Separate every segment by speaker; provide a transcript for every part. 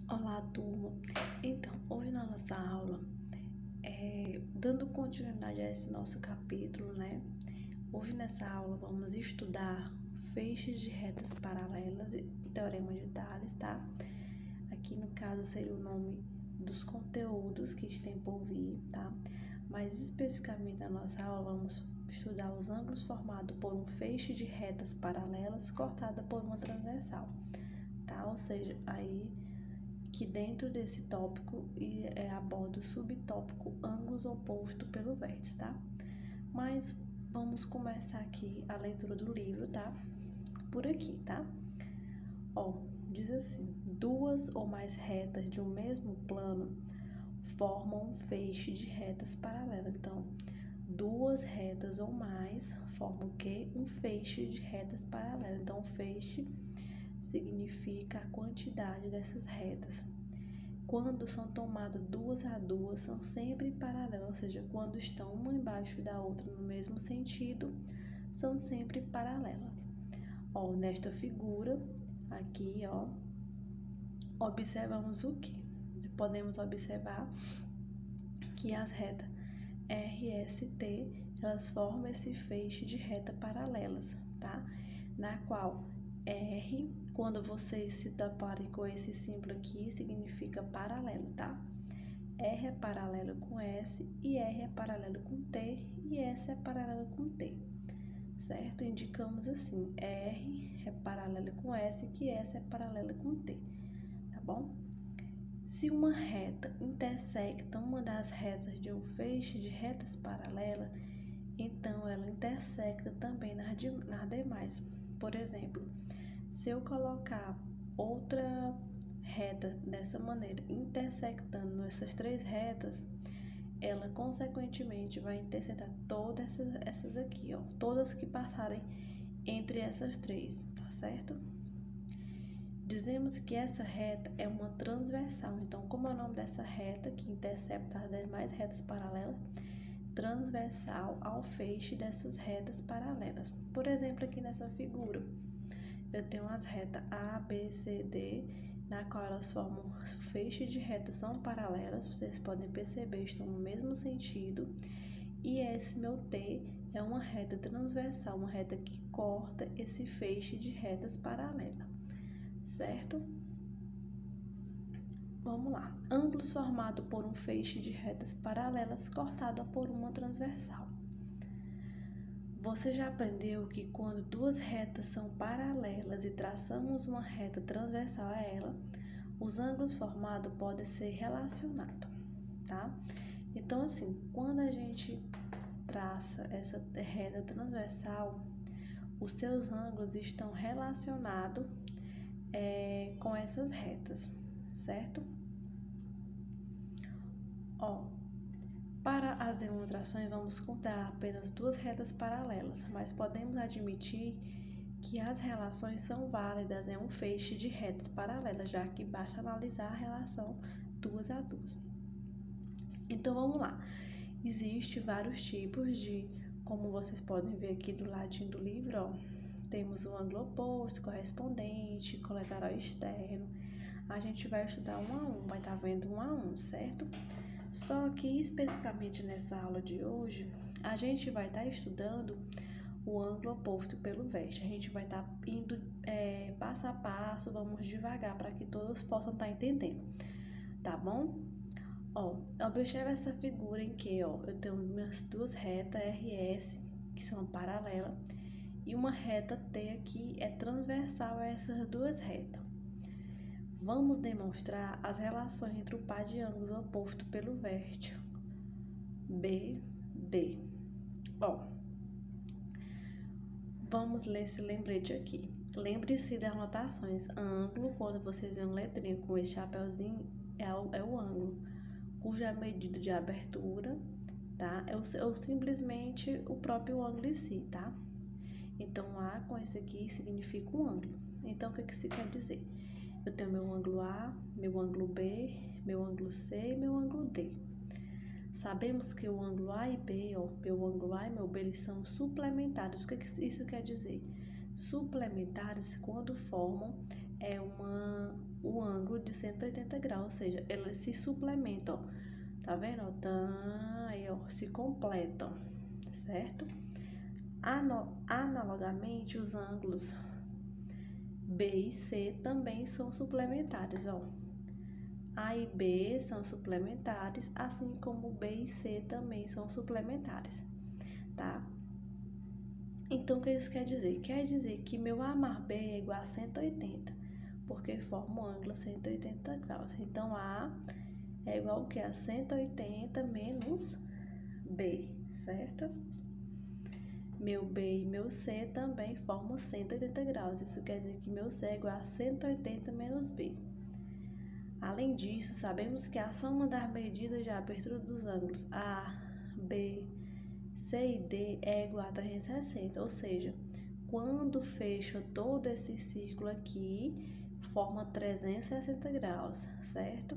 Speaker 1: Olá, turma. Então, hoje na nossa aula, dando continuidade a esse nosso capítulo, né? Hoje nessa aula vamos estudar feixes de retas paralelas e teorema de Tales, tá? Aqui no caso seria o nome dos conteúdos que estão por vir, tá? Mas especificamente na nossa aula vamos estudar os ângulos formados por um feixe de retas paralelas cortada por uma transversal, tá? Ou seja, aí que dentro desse tópico aborda o subtópico ângulos opostos pelo vértice, tá? Mas vamos começar aqui a leitura do livro, tá? Por aqui, tá? Ó, diz assim: duas ou mais retas de um mesmo plano formam um feixe de retas paralelas. Então, duas retas ou mais formam o quê? Um feixe de retas paralelas. Então, feixe significa a quantidade dessas retas. Quando são tomadas duas a duas, são sempre paralelas, ou seja, quando estão uma embaixo da outra no mesmo sentido, são sempre paralelas. Ó, nesta figura, aqui, ó, observamos o que? Podemos observar que as retas R, S, T, elas formam esse feixe de retas paralelas, tá? Na qual R, quando vocês se deparem com esse símbolo aqui, significa paralelo, tá? R é paralelo com S e R é paralelo com T e S é paralelo com T, certo? Indicamos assim, R é paralelo com S que S é paralelo com T, tá bom? Se uma reta intersecta uma das retas de um feixe de retas paralelas, então ela intersecta também nas demais. Por exemplo, se eu colocar outra reta dessa maneira, intersectando essas três retas, ela consequentemente vai interceptar todas essas aqui, ó, todas que passarem entre essas três, tá certo? Dizemos que essa reta é uma transversal. Então, como é o nome dessa reta que intercepta as demais retas paralelas? Transversal ao feixe dessas retas paralelas. Por exemplo, aqui nessa figura, eu tenho as retas A, B, C, D, na qual elas formam feixe de retas são paralelas, vocês podem perceber, estão no mesmo sentido. E esse meu T é uma reta transversal, uma reta que corta esse feixe de retas paralelas, certo? Vamos lá. Ângulos formados por um feixe de retas paralelas cortada por uma transversal. Você já aprendeu que quando duas retas são paralelas e traçamos uma reta transversal a ela, os ângulos formados podem ser relacionados, tá? Então, assim, quando a gente traça essa reta transversal, os seus ângulos estão relacionados com essas retas, certo? Ó, para as demonstrações, vamos contar apenas duas retas paralelas, mas podemos admitir que as relações são válidas em um feixe de retas paralelas, já que basta analisar a relação duas a duas. Então, vamos lá. Existem vários tipos de, como vocês podem ver aqui do ladinho do livro, ó, temos o ângulo oposto, correspondente, colateral externo. A gente vai estudar um a um, vai estar vendo um a um, certo? Só que especificamente nessa aula de hoje, a gente vai estar estudando o ângulo oposto pelo vértice. A gente vai estar indo passo a passo, vamos devagar para que todos possam estar entendendo, tá bom? Ó, observa essa figura em que, ó, eu tenho minhas duas retas RS que são paralelas e uma reta T aqui é transversal a essas duas retas. Vamos demonstrar as relações entre o par de ângulos oposto pelo vértice BD. Ó, vamos ler esse lembrete aqui. Lembre-se das anotações. Ângulo, quando vocês veem uma letrinha com esse chapéuzinho, é o ângulo cuja medida de abertura, tá? É simplesmente o próprio ângulo em si, tá? Então, A com esse aqui significa um ângulo. Então, o que isso quer dizer? Eu tenho meu ângulo A, meu ângulo B, meu ângulo C e meu ângulo D. Sabemos que o ângulo A e B, ó, meu ângulo A e meu B, eles são suplementares. O que isso quer dizer? Suplementares quando formam o ângulo de 180 graus, ou seja, eles se suplementam, ó. Tá vendo? Tá, aí, ó, se completam, certo? Analogamente, os ângulos B e C também são suplementares, ó. A e B são suplementares, assim como B e C também são suplementares, tá? Então, o que isso quer dizer? Quer dizer que meu A mais B é igual a 180, porque forma um ângulo 180 graus. Então, A é igual ao que? A 180 menos B, certo? Meu B e meu C também formam 180 graus. Isso quer dizer que meu C é igual a 180 menos B. Além disso, sabemos que a soma das medidas de abertura dos ângulos A, B, C e D é igual a 360, ou seja, quando fecho todo esse círculo aqui, forma 360 graus, certo?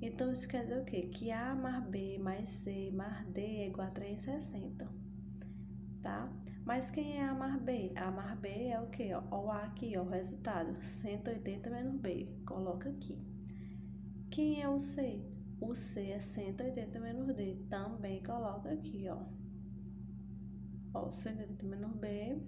Speaker 1: Então, isso quer dizer o quê? Que A mais B mais C mais D é igual a 360, tá? Mas quem é A mais B? A mais B é o quê? Ó, o A aqui, ó, o resultado, 180 menos B, coloca aqui. Quem é o C? O C é 180 menos D, também coloca aqui, ó. Ó, 180 menos B,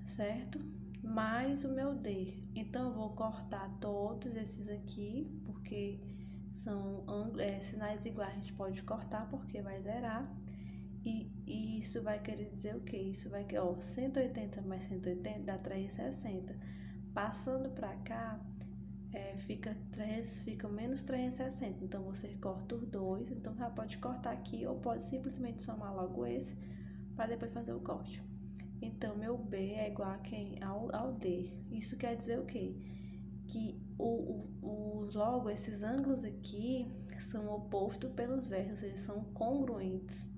Speaker 1: certo? Mais o meu D. Então, eu vou cortar todos esses aqui, porque são sinais iguais, a gente pode cortar, porque vai zerar. E isso vai querer dizer o quê? Isso vai, ó, 180 mais 180 dá 360. Passando pra cá, fica menos 360. Então, você corta os dois. Então, já pode cortar aqui, ou pode simplesmente somar logo esse, para depois fazer o corte. Então, meu B é igual a quem? Ao D. Isso quer dizer o quê? Que logo, esses ângulos aqui são opostos pelos vértices, eles são congruentes.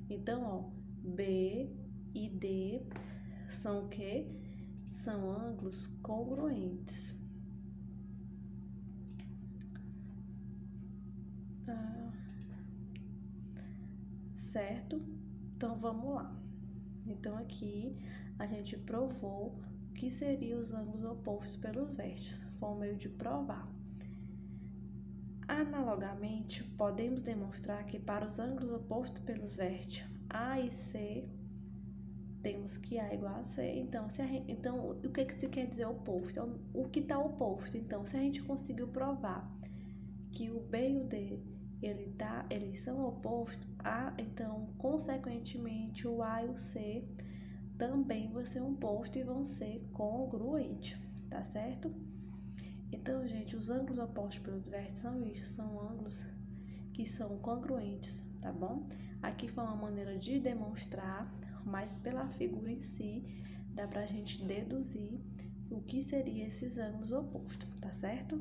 Speaker 1: Então, ó, B e D são o quê? São ângulos congruentes. Certo? Então, vamos lá. Então, aqui a gente provou o que seriam os ângulos opostos pelos vértices. Foi um meio de provar. Analogamente, podemos demonstrar que para os ângulos opostos pelos vértices A e C, temos que A é igual a C. Então, o que se quer dizer oposto? Então, o que está oposto? Então, se a gente conseguiu provar que o B e o D eles são opostos, então, consequentemente, o A e o C também vão ser opostos e vão ser congruentes, tá certo? Então, gente, os ângulos opostos pelos vértices são isso, são ângulos que são congruentes, tá bom? Aqui foi uma maneira de demonstrar, mas pela figura em si, dá pra gente deduzir o que seriam esses ângulos opostos, tá certo?